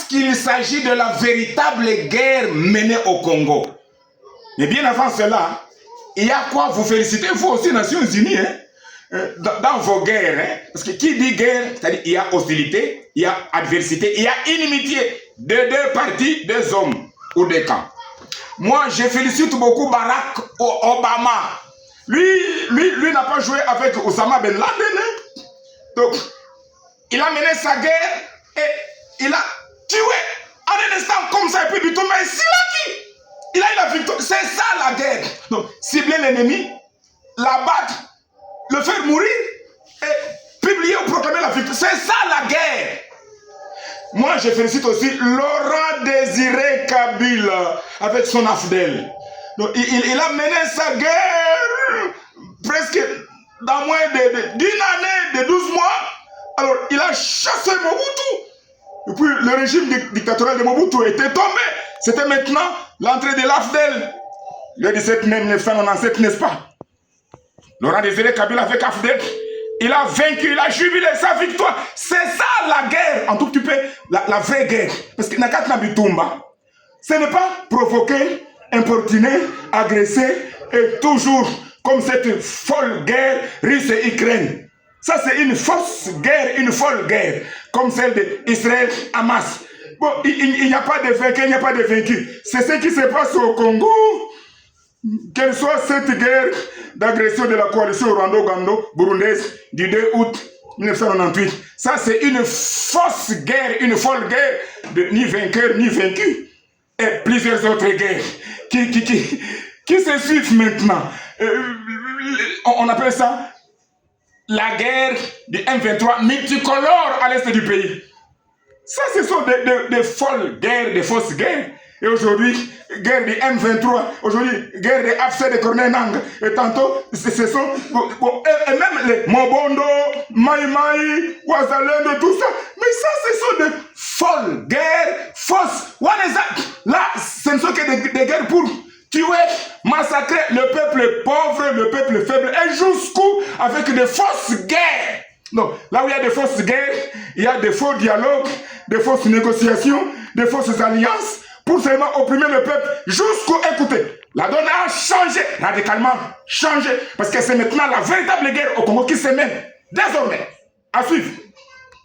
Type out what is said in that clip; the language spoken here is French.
lorsqu'il s'agit de la véritable guerre menée au Congo. Mais bien avant cela, il y a quoi vous féliciter, vous aussi, Nations Unies, dans vos guerres. Parce que qui dit guerre, c'est-à-dire il y a hostilité, il y a adversité, il y a inimitié de deux parties, deux hommes ou des camps. Moi, je félicite beaucoup Barack Obama. Lui n'a pas joué avec Osama Ben Laden. Donc, il a mené sa guerre et il a tué en un instant comme ça, et puis Bitouma et Silaki. Il a eu la victoire. C'est ça la guerre. Donc, cibler l'ennemi, l'abattre, le faire mourir et publier ou proclamer la victoire. C'est ça la guerre. Moi, je félicite aussi Laurent Désiré Kabila avec son AFDEL. Donc, il a mené sa guerre presque dans moins d'une année, de 12 mois. Alors, il a chassé Mobutu. Et puis, le régime dictatorial de Mobutu était tombé. C'était maintenant l'entrée de l'AFDEL. Le 17 mai 1997, n'est-ce pas? Laurent Désiré Kabila avec AFDEL. Il a vaincu, il a jubilé sa victoire. C'est ça la guerre. En tout petit peu, la vraie guerre. Parce que Nakatna Bitumba, ce n'est pas provoquer, importuner, agresser, et toujours comme cette folle guerre russe et Ukraine. Ça, c'est une fausse guerre, une folle guerre, comme celle d'Israël-Hamas. Bon, il n'y a pas de vainqueur, il n'y a pas de vaincu. C'est ce qui se passe au Congo. Quelle soit cette guerre d'agression de la coalition rwando-burundaise du 2 août 1998, ça c'est une fausse guerre, une folle guerre de ni vainqueur ni vaincu. Et plusieurs autres guerres qui se suivent maintenant. On appelle ça la guerre du M23 multicolore à l'est du pays. Ça, ce sont des folles guerres, des fausses guerres. Et aujourd'hui, guerre du M23, aujourd'hui, guerre des AFC de Corneille Nangue. Et tantôt, ce sont... et même les Mobondo, Maïmaï, Ouazalendo, tout ça. Mais ça, ce sont des folles guerres, fausses. Là, ce ne sont que des guerres pour tuer, massacrer le peuple pauvre, le peuple faible. Et jusqu'où avec des fausses guerres. Donc, là où il y a des fausses guerres, il y a des faux dialogues, des fausses négociations, des fausses alliances, pour seulement opprimer le peuple jusqu'au... Écoutez, la donne a changé, radicalement changé, parce que c'est maintenant la véritable guerre au Congo qui se mène désormais. À suivre.